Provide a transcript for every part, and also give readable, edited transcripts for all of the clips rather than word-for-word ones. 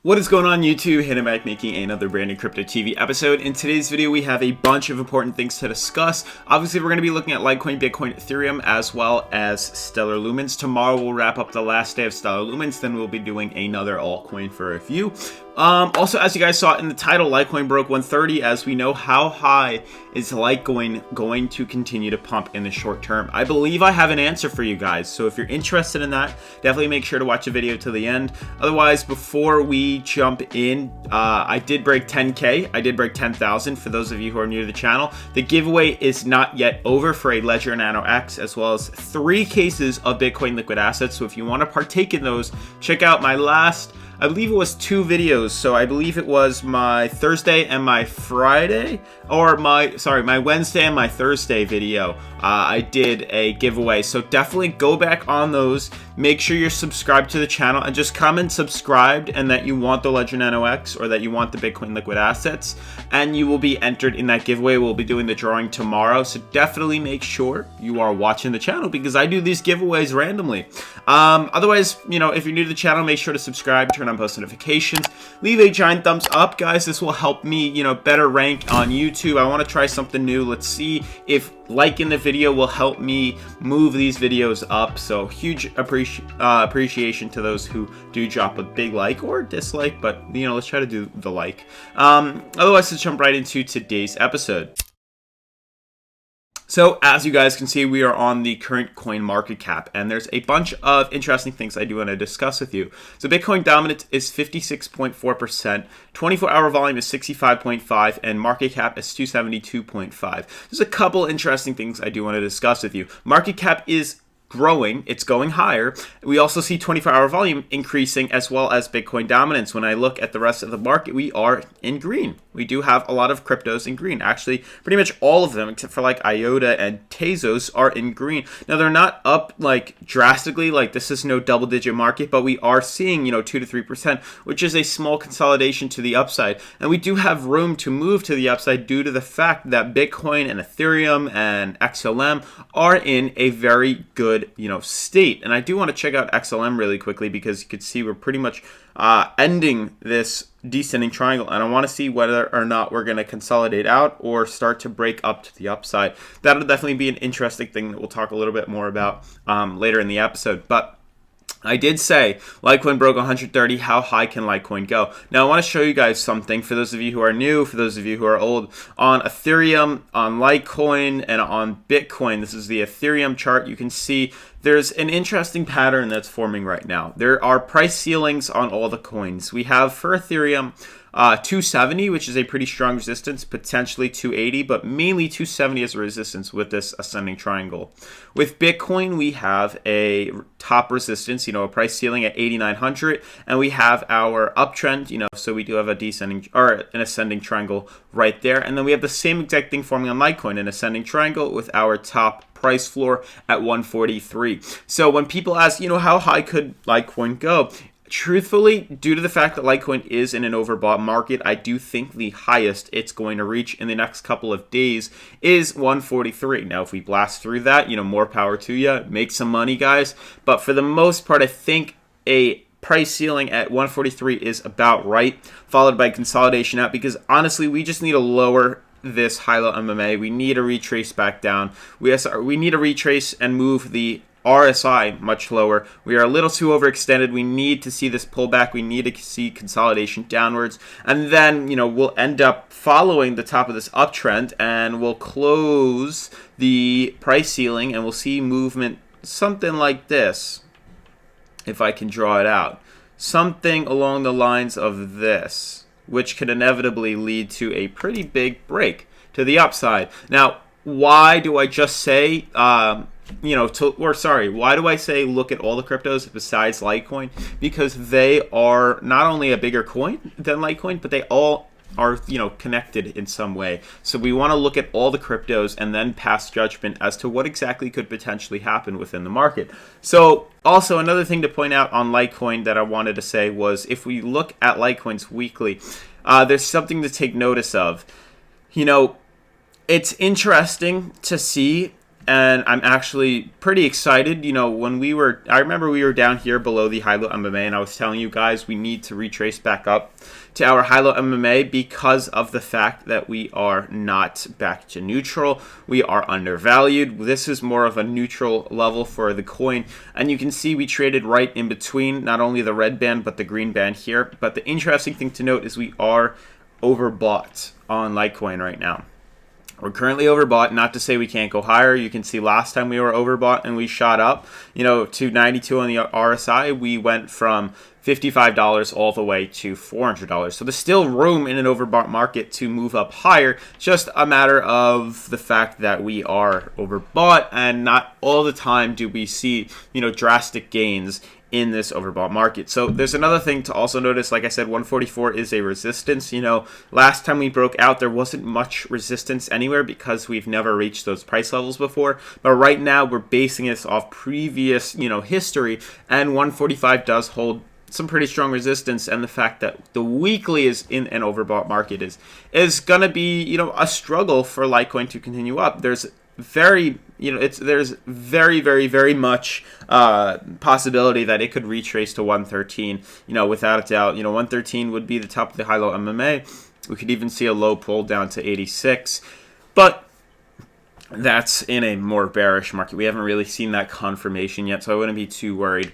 What is going on YouTube? Hayden back making another brand new Crypto TV episode. In today's video, we have a bunch of important things to discuss. Obviously, we're going to be looking at Litecoin, Bitcoin, Ethereum, as well as Stellar Lumens. Tomorrow, we'll wrap up the last day of Stellar Lumens. Then we'll be doing another altcoin for review. Also, as you guys saw in the title, Litecoin broke 130. As we know, how high is Litecoin going to continue to pump in the short term? I believe I have an answer for you guys. So if you're interested in that, definitely make sure to watch the video to the end. Otherwise, before we jump in, I did break 10K. I did break 10,000 for those of you who are new to the channel. The giveaway is not yet over for a Ledger Nano X, as well as 3 cases of Bitcoin liquid assets. So if you want to partake in those, check out my last, I believe it was 2 videos. So I believe it was my Thursday and my Friday, or my Wednesday and my Thursday video. I did a giveaway. So definitely go back on those. Make sure you're subscribed to the channel and just comment subscribed and that you want the Ledger Nano X or that you want the Bitcoin liquid assets, and you will be entered in that giveaway. We'll be doing the drawing tomorrow. So definitely make sure you are watching the channel because I do these giveaways randomly. Otherwise, you know, if you're new to the channel, make sure to subscribe, turn on post notifications, leave a giant thumbs up, guys. This will help me, you know, better rank on YouTube. I want to try something new. Let's see if liking the video will help me move these videos up. So huge appreciation to those who do drop a big like or dislike, but you know, let's try to do the like. Otherwise, let's jump right into today's episode. So as you guys can see, we are on the current coin market cap, and there's a bunch of interesting things I do want to discuss with you. So Bitcoin dominance is 56.4%, 24-hour volume is 65.5, and market cap is 272.5. There's a couple interesting things I do want to discuss with you. Market cap is growing, it's going higher. We also see 24-hour volume increasing, as well as Bitcoin dominance. When I look at the rest of the market, we are in green. We do have a lot of cryptos in green. Actually, pretty much all of them, except for like IOTA and Tezos, are in green. Now, they're not up like drastically, like this is no double-digit market, but we are seeing, you know, 2 to 3%, which is a small consolidation to the upside. And we do have room to move to the upside due to the fact that Bitcoin and Ethereum and XLM are in a very good, you know, state. And I do want to check out XLM really quickly because you can see we're pretty much ending this descending triangle, and I want to see whether or not we're going to consolidate out or start to break up to the upside. That'll definitely be an interesting thing that we'll talk a little bit more about later in the episode. But I did say Litecoin broke 130. How high can Litecoin go? Now I want to show you guys something for those of you who are new, for those of you who are old. On Ethereum, on Litecoin, and on Bitcoin, this is the Ethereum chart. You can see there's an interesting pattern that's forming right now. There are price ceilings on all the coins. We have for Ethereum 270, which is a pretty strong resistance, potentially 280, but mainly 270 as a resistance with this ascending triangle. With Bitcoin, we have a top resistance, you know, a price ceiling at 8,900, and we have our uptrend, you know, so we do have a descending or an ascending triangle right there. And then we have the same exact thing forming on Litecoin, an ascending triangle with our top price floor at 143. So when people ask, you know, how high could Litecoin go? Truthfully, due to the fact that Litecoin is in an overbought market, I do think the highest it's going to reach in the next couple of days is 143. Now, if we blast through that, you know, more power to you. Make some money, guys. But for the most part, I think a price ceiling at 143 is about right, followed by consolidation out, because honestly, we just need to lower this high-low MMA. We need to retrace back down. We need to retrace and move the RSI much lower. We are a little too overextended. We need to see this pullback. We need to see consolidation downwards. And then, you know, we'll end up following the top of this uptrend and we'll close the price ceiling and we'll see movement something like this. If I can draw it out. Something along the lines of this, which could inevitably lead to a pretty big break to the upside. Now, why do I just say why do I say look at all the cryptos besides Litecoin? Because they are not only a bigger coin than Litecoin, but they all are, you know, connected in some way. So we want to look at all the cryptos and then pass judgment as to what exactly could potentially happen within the market. So also another thing to point out on Litecoin that I wanted to say was if we look at Litecoin's weekly, there's something to take notice of. You know, it's interesting to see and I'm actually pretty excited. You know, I remember we were down here below the high-low MMA, and I was telling you guys we need to retrace back up to our high-low MMA because of the fact that we are not back to neutral. We are undervalued. This is more of a neutral level for the coin, and you can see we traded right in between not only the red band but the green band here. But the interesting thing to note is we are overbought on Litecoin right now. We're currently overbought, not to say we can't go higher. You can see last time we were overbought and we shot up, you know, to 92 on the RSI. We went from $55 all the way to $400. So there's still room in an overbought market to move up higher. Just a matter of the fact that we are overbought, and not all the time do we see, you know, drastic gains in this overbought market. So there's another thing to also notice. Like I said, 144 is a resistance. You know, last time we broke out, there wasn't much resistance anywhere because we've never reached those price levels before. But right now, we're basing this off previous, you know, history, and 145 does hold some pretty strong resistance. And the fact that the weekly is in an overbought market is going to be, you know, a struggle for Litecoin to continue up. There's very much possibility that it could retrace to 113, you know, without a doubt. You know, 113 would be the top of the high-low MMA. We could even see a low pull down to 86, but that's in a more bearish market. We haven't really seen that confirmation yet, so I wouldn't be too worried.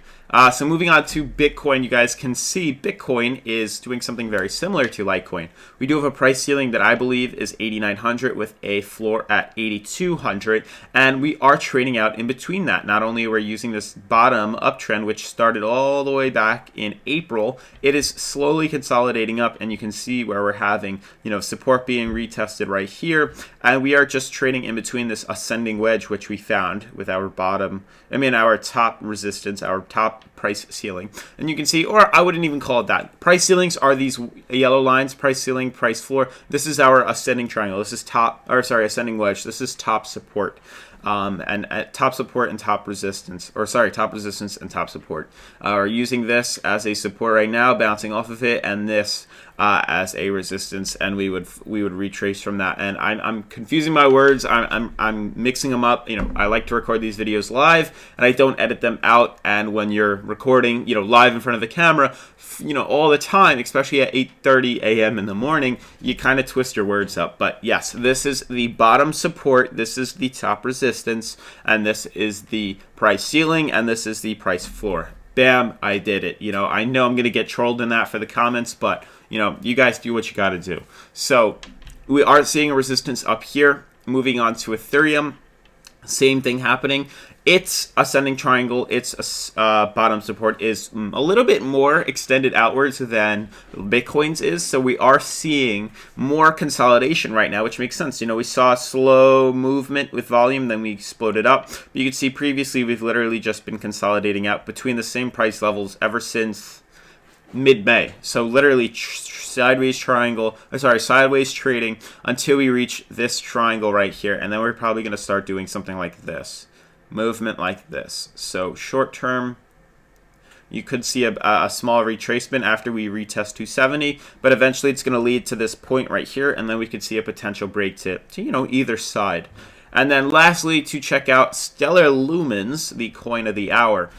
So moving on to Bitcoin, you guys can see Bitcoin is doing something very similar to Litecoin. We do have a price ceiling that I believe is 8,900 with a floor at 8,200, and we are trading out in between that. Not only are we using this bottom uptrend, which started all the way back in April, it is slowly consolidating up, and you can see where we're having, you know, support being retested right here, and we are just trading in between this ascending wedge, which we found with our our top resistance, our top price ceiling. And you can see, or I wouldn't even call it that. Price ceilings are these yellow lines, price ceiling, price floor. This is our ascending triangle. This is ascending wedge. This is top support. And at top support and top resistance, top resistance and top support. Are using this as a support right now, bouncing off of it, and this as a resistance, and we would retrace from that. And I'm confusing my words. I'm mixing them up. You know, I like to record these videos live, and I don't edit them out. And when you're recording, you know, live in front of the camera, you know, all the time, especially at 8:30 a.m. in the morning, you kind of twist your words up. But yes, this is the bottom support, this is the top resistance, and this is the price ceiling, and this is the price floor. Bam, I did it. You know, I know I'm going to get trolled in that for the comments, but, you know, you guys do what you got to do. So we are seeing a resistance up here. Moving on to Ethereum, same thing happening. Its ascending triangle, its bottom support is a little bit more extended outwards than Bitcoin's is. So we are seeing more consolidation right now, which makes sense. You know, we saw a slow movement with volume, then we exploded up. But you can see previously we've literally just been consolidating out between the same price levels ever since mid-May. So literally sideways trading until we reach this triangle right here. And then we're probably going to start doing something like this. Movement like this. So short term, you could see a small retracement after we retest 270, but eventually it's going to lead to this point right here, and then we could see a potential break to you know, either side. And then lastly, to check out Stellar Lumens, the coin of the hour.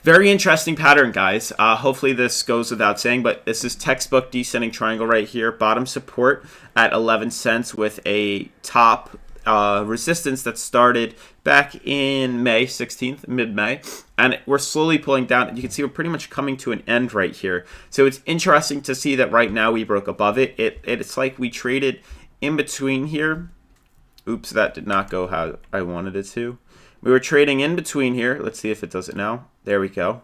Very interesting pattern, guys. Hopefully this goes without saying, but this is textbook descending triangle right here. Bottom support at 11 cents with a top resistance that started back in May 16th, mid-May, and we're slowly pulling down. You can see we're pretty much coming to an end right here. So it's interesting to see that right now we broke above it. It's like we traded in between here. Oops, that did not go how I wanted it to. We were trading in between here. Let's see if it does it now. There we go.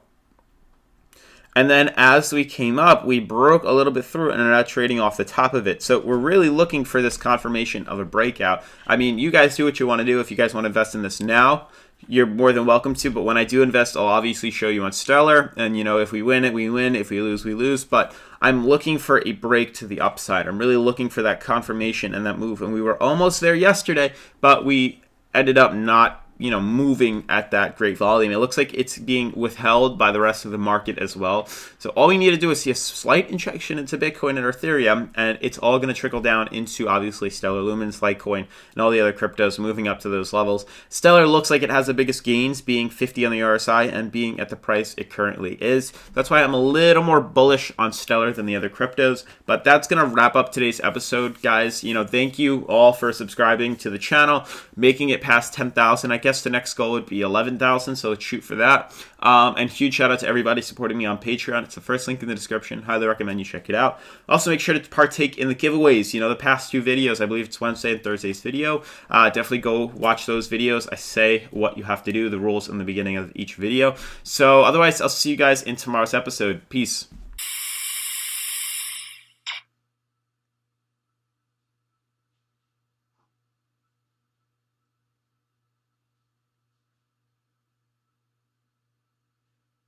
And then as we came up, we broke a little bit through and are now trading off the top of it. So we're really looking for this confirmation of a breakout. I mean, you guys do what you want to do. If you guys want to invest in this now, you're more than welcome to. But when I do invest, I'll obviously show you on Stellar. And, you know, if we win it, we win. If we lose, we lose. But I'm looking for a break to the upside. I'm really looking for that confirmation and that move. And we were almost there yesterday, but we ended up not moving at that great volume. It looks like it's being withheld by the rest of the market as well. So all we need to do is see a slight injection into Bitcoin and Ethereum, and it's all going to trickle down into obviously Stellar Lumens, Litecoin, and all the other cryptos moving up to those levels. Stellar looks like it has the biggest gains, being 50 on the RSI and being at the price it currently is. That's why I'm a little more bullish on Stellar than the other cryptos. But that's going to wrap up today's episode, guys. Thank you all for subscribing to the channel, making it past 10,000. I guess the next goal would be 11,000, so let's shoot for that. And huge shout out to everybody supporting me on Patreon. It's the first link in the description. Highly recommend you check it out. Also, make sure to partake in the giveaways. The past two videos, I believe it's Wednesday and Thursday's video. Definitely go watch those videos. I say what you have to do, the rules in the beginning of each video. So otherwise, I'll see you guys in tomorrow's episode. Peace.